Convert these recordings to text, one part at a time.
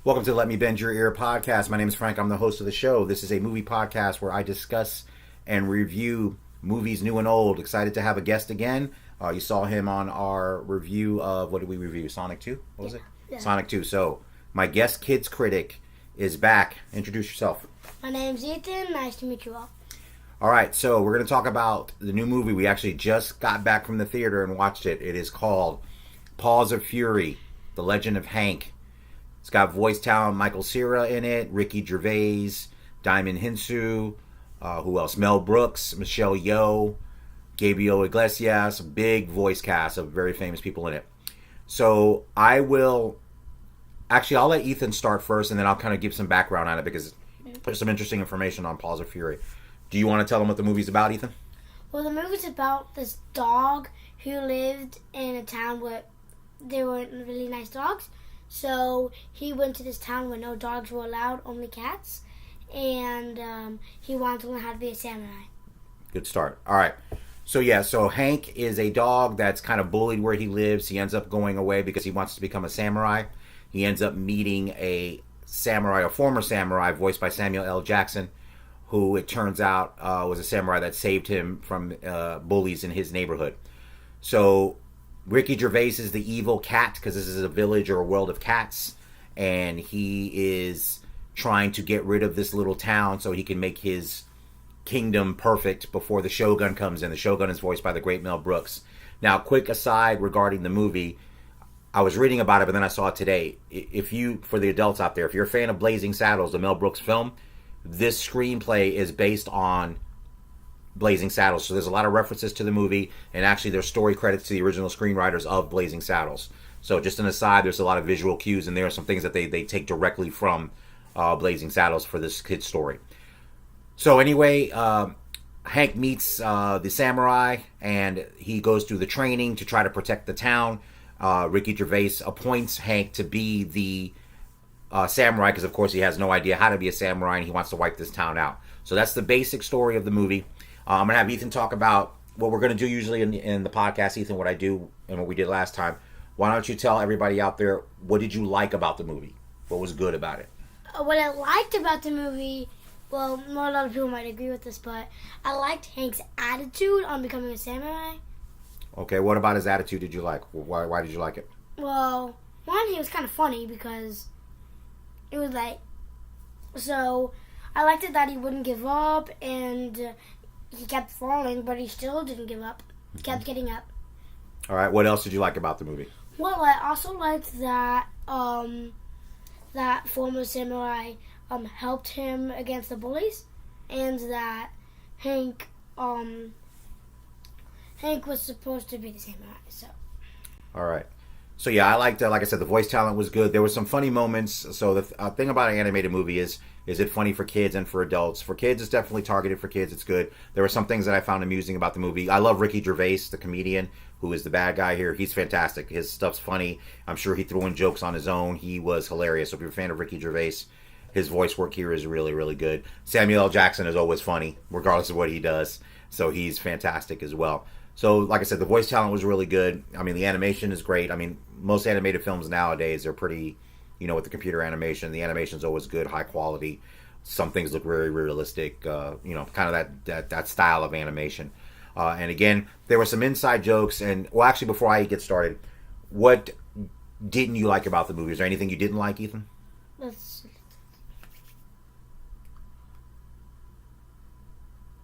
Welcome to Let Me Bend Your Ear podcast. My name is Frank. I'm the host of the show. This is a movie podcast where I discuss and review movies new and old. Excited to have a guest again. You saw him on our review of, what did we review? Sonic 2? What was it? Yeah. Sonic 2. So, my guest kids critic is back. Introduce yourself. My name's Ethan. Nice to meet you all. All right, so we're going to talk about the new movie. We actually just got back from the theater and watched it. It is called Paws of Fury, The Legend of Hank. It's got voice talent, Michael Cera in it, Ricky Gervais, Diamond Hinsu, who else? Mel Brooks, Michelle Yeoh, Gabriel Iglesias, big voice cast of very famous people in it. So I'll let Ethan start first, and then I'll kind of give some background on it because there's some interesting information on Paws of Fury. Do you want to tell them what the movie's about, Ethan? Well, the movie's about this dog who lived in a town where there weren't really nice dogs. So he went to this town where no dogs were allowed, only cats. And he wanted to learn how to be a samurai. Good start. All right. So Hank is a dog that's kind of bullied where he lives. He ends up going away because he wants to become a samurai. He ends up meeting a former samurai, voiced by Samuel L. Jackson, who it turns out was a samurai that saved him from bullies in his neighborhood. So Ricky Gervais is the evil cat because this is a village or a world of cats, and he is trying to get rid of this little town so he can make his kingdom perfect before the Shogun comes in. The Shogun is voiced by the great Mel Brooks. Now, quick aside regarding the movie, I was reading about it, but then I saw it today. For the adults out there, if you're a fan of Blazing Saddles, the Mel Brooks film, this screenplay is based on Blazing Saddles. So there's a lot of references to the movie, and actually there's story credits to the original screenwriters of Blazing Saddles. So just an aside, there's a lot of visual cues, and there are some things that they take directly from Blazing Saddles for this kid's story. So anyway, Hank meets the samurai, and he goes through the training to try to protect the town. Ricky Gervais appoints Hank to be the samurai because, of course, he has no idea how to be a samurai, and he wants to wipe this town out. So that's the basic story of the movie. I'm going to have Ethan talk about what we're going to do usually in the podcast, Ethan, what I do and what we did last time. Why don't you tell everybody out there, what did you like about the movie? What was good about it? What I liked about the movie, well, not a lot of people might agree with this, but I liked Hank's attitude on becoming a samurai. Okay, what about his attitude did you like? Why did you like it? Well, one, he was kind of funny because it was like, so I liked it that he wouldn't give up, and he kept falling, but he still didn't give up. He kept getting up. All right, what else did you like about the movie? Well, I also liked that that former samurai helped him against the bullies, and that Hank was supposed to be the samurai. So. All right. So yeah, I liked, like I said, the voice talent was good. There were some funny moments. So the thing about an animated movie is it funny for kids and for adults? For kids, it's definitely targeted for kids. It's good. There were some things that I found amusing about the movie. I love Ricky Gervais, the comedian, who is the bad guy here. He's fantastic. His stuff's funny. I'm sure he threw in jokes on his own. He was hilarious. So if you're a fan of Ricky Gervais, his voice work here is really, really good. Samuel L. Jackson is always funny, regardless of what he does. So he's fantastic as well. So, like I said, the voice talent was really good. I mean, the animation is great. I mean, most animated films nowadays are pretty, with the computer animation. The animation's always good, high quality. Some things look very realistic, kind of that style of animation. And again, there were some inside jokes. And, well, actually, before I get started, what didn't you like about the movie? Is there anything you didn't like, Ethan?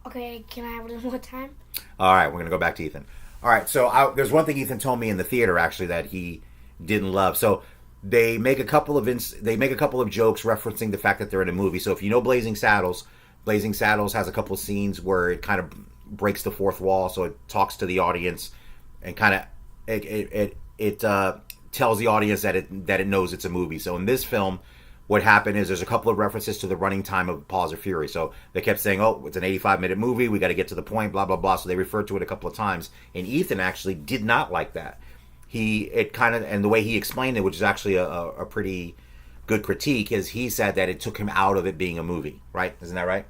Okay, can I have it one more time? All right, we're going to go back to Ethan. All right, so there's one thing Ethan told me in the theater, actually, that he didn't love. So they make a couple of jokes referencing the fact that they're in a movie. So if you know Blazing Saddles has a couple of scenes where it kind of breaks the fourth wall, so it talks to the audience and kind of it tells the audience that it knows it's a movie. So in this film, what happened is there's a couple of references to the running time of Paws of Fury. So they kept saying, oh, it's an 85-minute movie. We got to get to the point, blah, blah, blah. So they referred to it a couple of times. And Ethan actually did not like that. And the way he explained it, which is actually a pretty good critique, is he said that it took him out of it being a movie, right? Isn't that right?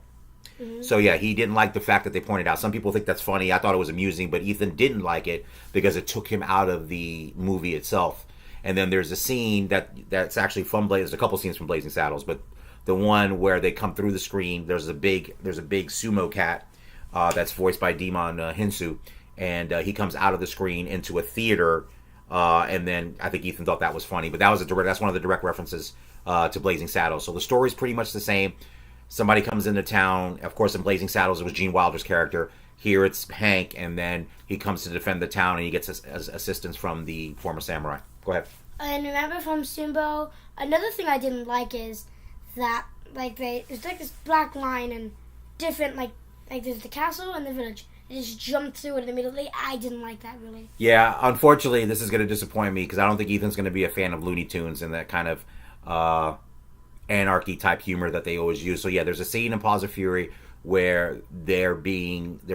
Mm-hmm. So yeah, he didn't like the fact that they pointed out. Some people think that's funny. I thought it was amusing, but Ethan didn't like it because it took him out of the movie itself. And then there's a scene that's actually from there's a couple scenes from Blazing Saddles, but the one where they come through the screen, there's a big sumo cat that's voiced by Demon Hinsu, and he comes out of the screen into a theater, and then I think Ethan thought that was funny, but that's one of the direct references to Blazing Saddles. So the story's pretty much the same. Somebody comes into town. Of course, in Blazing Saddles, it was Gene Wilder's character. Here it's Hank, and then he comes to defend the town, and he gets assistance from the former samurai. Go ahead. And remember from Simbo, another thing I didn't like is that it's like this black line and different like there's the castle and the village. They just jumped through it immediately. I didn't like that really. Yeah, unfortunately, this is going to disappoint me because I don't think Ethan's going to be a fan of Looney Tunes and that kind of anarchy type humor that they always use. So yeah, there's a scene in Paws of Fury where they're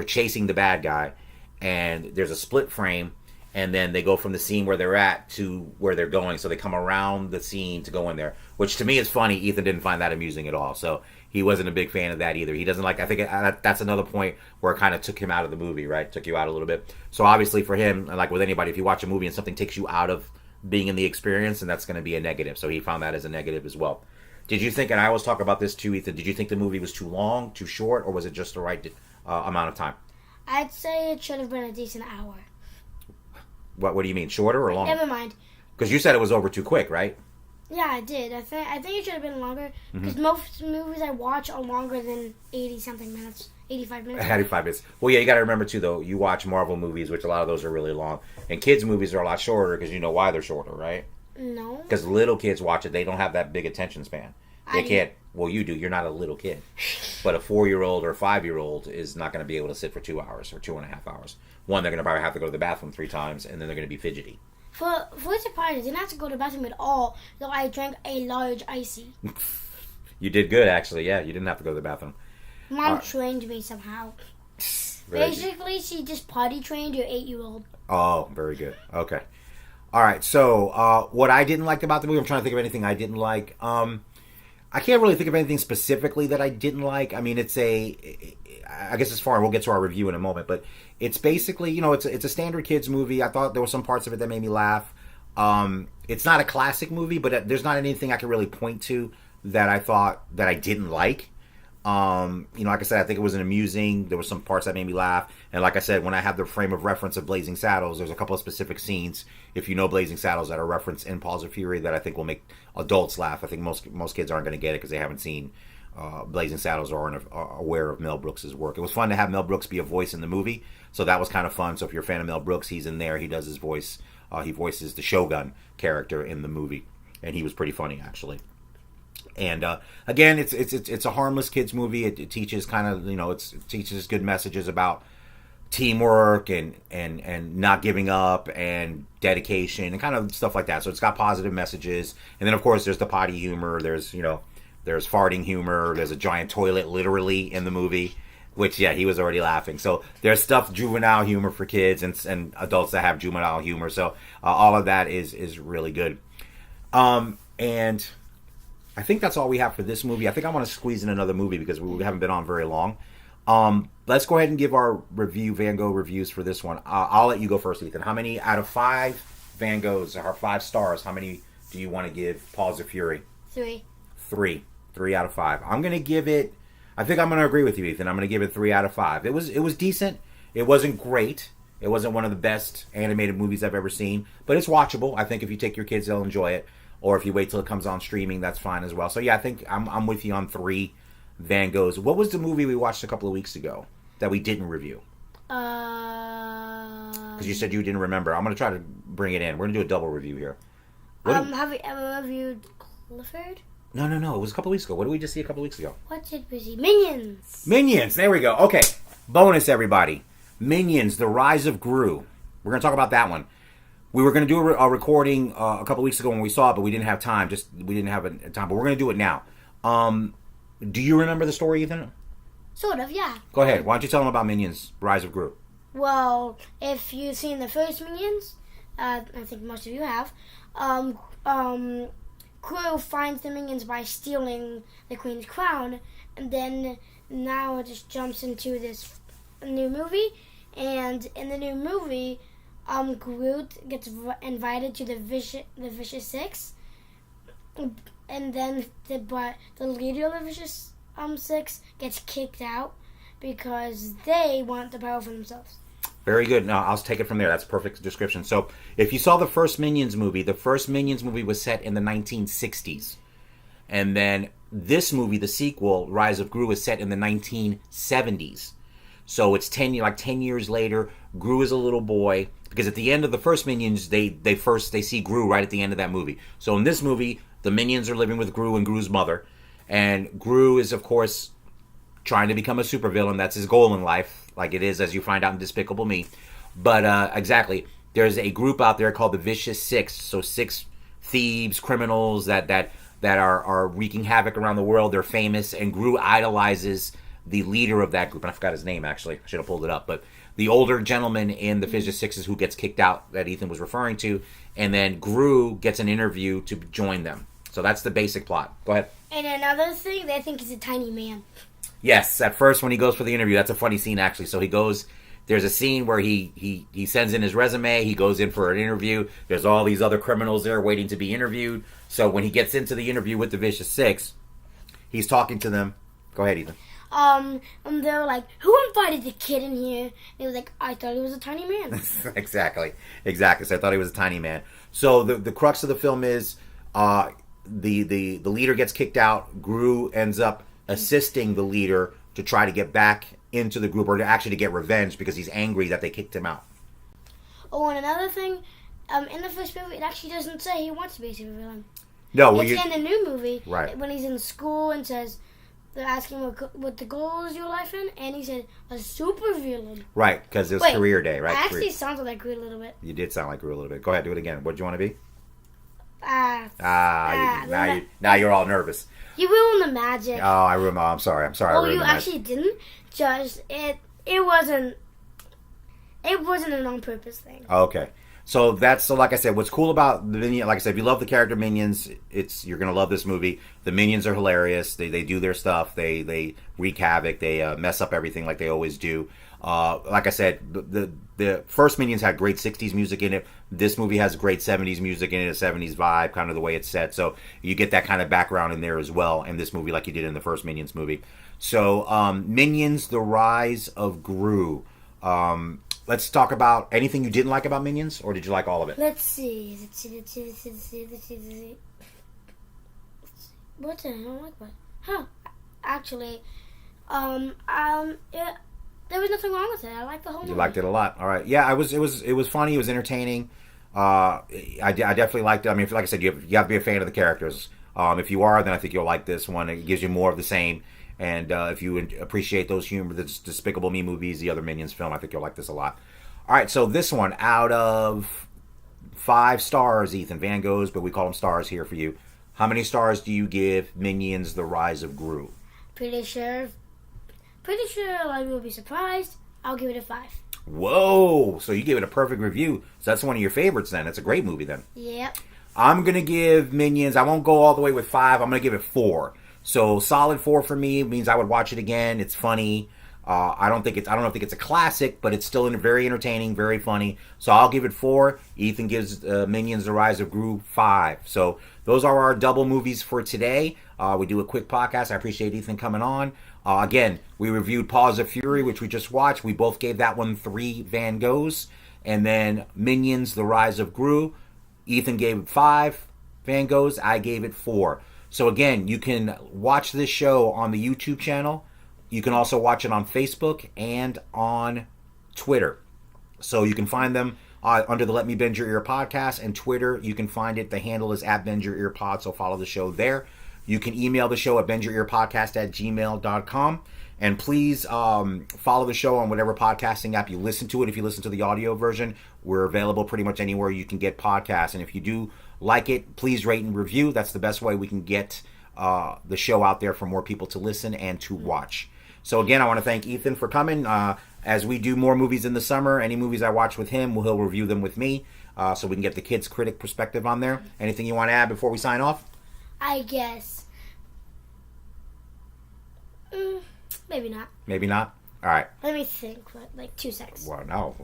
chasing the bad guy, and there's a split frame, and then they go from the scene where they're at to where they're going. So they come around the scene to go in there, which to me is funny. Ethan didn't find that amusing at all, so he wasn't a big fan of that either. He doesn't like. I think that's another point where it kind of took him out of the movie, right? Took you out a little bit. So obviously for him, like with anybody, if you watch a movie and something takes you out of being in the experience, and that's going to be a negative. So he found that as a negative as well. Did you think, and I always talk about this too, Ethan, did you think the movie was too long, too short, or was it just the right amount of time? I'd say it should have been a decent hour. What do you mean, shorter or longer? Never mind. Because you said it was over too quick, right? Yeah, I did. I think it should have been longer, because most movies I watch are longer than 80-something minutes. 85 minutes. 85 minutes. Well, yeah, you got to remember, too, though, you watch Marvel movies, which a lot of those are really long. And kids' movies are a lot shorter because you know why they're shorter, right? No. Because little kids watch it. They don't have that big attention span. They can't. Well, you do. You're not a little kid. But a 4-year-old or a 5-year-old is not going to be able to sit for 2 hours or 2.5 hours. One, they're going to probably have to go to the bathroom 3 times, and then they're going to be fidgety. For a surprise, I didn't have to go to the bathroom at all, though I drank a large icy. You did good, actually. Yeah, you didn't have to go to the bathroom. Mom trained me somehow. Basically, she just potty trained your 8-year-old. Oh, very good. Okay. All right. So, what I didn't like about the movie, I'm trying to think of anything I didn't like. I can't really think of anything specifically that I didn't like. I mean, I guess it's far, we'll get to our review in a moment, but it's basically, it's a standard kids movie. I thought there were some parts of it that made me laugh. It's not a classic movie, but there's not anything I can really point to that I thought that I didn't like. Like I said, I think it was an amusing. There were some parts that made me laugh, and like I said, when I have the frame of reference of Blazing Saddles, there's a couple of specific scenes, if you know Blazing Saddles, that are referenced in Paws of Fury that I think will make adults laugh. I think most kids aren't going to get it because they haven't seen Blazing Saddles or aren't aware of Mel Brooks' work. It was fun to have Mel Brooks be a voice in the movie, so that was kind of fun. So if you're a fan of Mel Brooks, he's in there. He does his voice. He voices the Shogun character in the movie, and he was pretty funny actually. And again, it's a harmless kids movie. It teaches it teaches good messages about teamwork and not giving up and dedication and kind of stuff like that. So it's got positive messages. And then of course there's the potty humor. There's farting humor. There's a giant toilet literally in the movie, which he was already laughing. So there's juvenile humor for kids and adults that have juvenile humor. So all of that is really good. And I think that's all we have for this movie. I think I want to squeeze in another movie because we haven't been on very long. Let's go ahead and give our Van Gogh reviews for this one. I'll let you go first, Ethan. How many out of 5 Van Goghs or 5 stars, how many do you want to give Paws of Fury? 3. 3 out of 5. I'm going to give it, I think I'm going to agree with you, Ethan. I'm going to give it 3 out of 5. It was decent. It wasn't great. It wasn't one of the best animated movies I've ever seen, but it's watchable. I think if you take your kids, they'll enjoy it. Or if you wait till it comes on streaming, that's fine as well. So yeah, I think I'm with you on 3 Van Goghs. What was the movie we watched a couple of weeks ago that we didn't review? Because you said you didn't remember. I'm going to try to bring it in. We're going to do a double review here. Have you ever reviewed Clifford? No. It was a couple of weeks ago. What did we just see a couple of weeks ago? What did we see? Minions. Minions. There we go. Okay. Bonus, everybody. Minions, The Rise of Gru. We're going to talk about that one. We were going to do a recording a couple weeks ago when we saw it, but we didn't have time. We didn't have a time, but we're going to do it now. Do you remember the story, Ethan? Sort of, yeah. Go ahead. Why don't you tell them about Minions, Rise of Gru? Well, if you've seen the first Minions, I think most of you have, Gru finds the Minions by stealing the Queen's crown, and then now it just jumps into this new movie, and in the new movie, Groot gets invited to the Vicious Six, and then the leader of the Vicious Six gets kicked out because they want the power for themselves. Very good. No, I'll take it from there. That's a perfect description. So, if you saw the first Minions movie was set in the 1960s. And then this movie, the sequel, Rise of Gru, is set in the 1970s. So it's 10 years later. Gru is a little boy, because at the end of the first Minions, they see Gru right at the end of that movie. So in this movie, the Minions are living with Gru and Gru's mother, and Gru is, of course, trying to become a supervillain. That's his goal in life, like it is, as you find out in Despicable Me. But exactly, there's a group out there called the Vicious Six. So 6 thieves, criminals that are wreaking havoc around the world. They're famous, and Gru idolizes the leader of that group. And I forgot his name, actually. I should have pulled it up. But the older gentleman in the Vicious Sixes who gets kicked out that Ethan was referring to. And then Gru gets an interview to join them. So that's the basic plot. Go ahead. And another thing, they think he's a tiny man. Yes, at first when he goes for the interview, that's a funny scene, actually. So he goes... There's a scene where he sends in his resume. He goes in for an interview. There's all these other criminals there waiting to be interviewed. So when he gets into the interview with the Vicious Six, he's talking to them. Go ahead, Ethan. And they were like, "Who invited the kid in here?" And he was like, "I thought he was a tiny man." Exactly. So I thought he was a tiny man. So the crux of the film is the leader gets kicked out. Gru ends up assisting the leader to try to get back into the group, or to get revenge because he's angry that they kicked him out. Oh, and another thing, in the first movie, it actually doesn't say he wants to be a supervillain. No, it's in the new movie, right? When he's in school and says they're asking what the goal is your life in, and he said a supervillain. Right, because it was career day, right? I actually sounded like Gru a little bit. You did sound like Gru a little bit. Go ahead, do it again. What do you want to be? Now you're all nervous. You ruined the magic. Oh, I ruined. I'm sorry. Oh, you actually didn't. Just it wasn't an on-purpose thing. Okay. So like I said, what's cool about the Minions, like I said, if you love the character Minions, you're gonna love this movie. The Minions are hilarious. They do their stuff. They wreak havoc. They mess up everything like they always do. Like I said, the first Minions had great 60s music in it. This movie has great 70s music in it, a 70s vibe, kind of the way it's set. So you get that kind of background in there as well in this movie, like you did in the first Minions movie. So Minions: The Rise of Gru. Let's talk about anything you didn't like about Minions, or did you like all of it? Let's see. What did I don't like about it? Huh. Actually, there was nothing wrong with it. I liked the whole movie. You liked it a lot. All right. Yeah, it was funny. It was entertaining. I definitely liked it. I mean, like I said, you have to be a fan of the characters. If you are, then I think you'll like this one. It gives you more of the same. And if you appreciate those humor, the Despicable Me movies, the other Minions film, I think you'll like this a lot. All right, so this one, out of 5 stars, Ethan, Van Goghs, but we call them stars here for you. How many stars do you give Minions: The Rise of Gru? Pretty sure a lot of people will be surprised. I'll give it a 5. Whoa! So you gave it a perfect review. So that's one of your favorites then. It's a great movie then. Yep. I'm going to give Minions, I won't go all the way with 5. I'm going to give it 4. So solid 4 for me means I would watch it again. It's funny. I don't think it's a classic, but it's still very entertaining, very funny. So I'll give it 4. Ethan gives Minions: The Rise of Gru 5. So those are our double movies for today. We do a quick podcast. I appreciate Ethan coming on. Again, we reviewed Paws of Fury, which we just watched. We both gave that one 3 Van Goghs. And then Minions: The Rise of Gru, Ethan gave it 5 Van Goghs. I gave it 4. So again, you can watch this show on the YouTube channel. You can also watch it on Facebook and on Twitter. So you can find them under the Let Me Bend Your Ear podcast, and Twitter, you can find it. The handle is @BendYourEarPod, so follow the show there. You can email the show at bendyourearpodcast@gmail.com. And please follow the show on whatever podcasting app you listen to it. If you listen to the audio version, we're available pretty much anywhere you can get podcasts. And if you do like it, please rate and review. That's the best way we can get the show out there for more people to listen and to watch. So again, I want to thank Ethan for coming. As we do more movies in the summer, any movies I watch with him, he'll review them with me, so we can get the kids' critic perspective on there. Anything you want to add before we sign off? I guess. Maybe not. Maybe not? All right. Let me think for like 2 seconds. Well, no.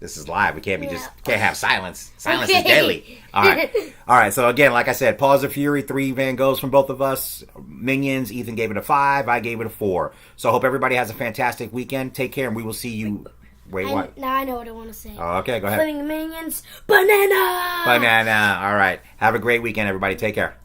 This is live. We can't be Yeah. can't have silence. Silence Okay. is deadly. All right. All right. So again, like I said, Paws of Fury, 3 Van Goghs from both of us. Minions, Ethan gave it a 5. I gave it a 4. So I hope everybody has a fantastic weekend. Take care, and we will see you. Wait, what? Now I know what I want to say. Oh, okay, go ahead. Flaming Minions, banana! Banana. All right. Have a great weekend, everybody. Take care.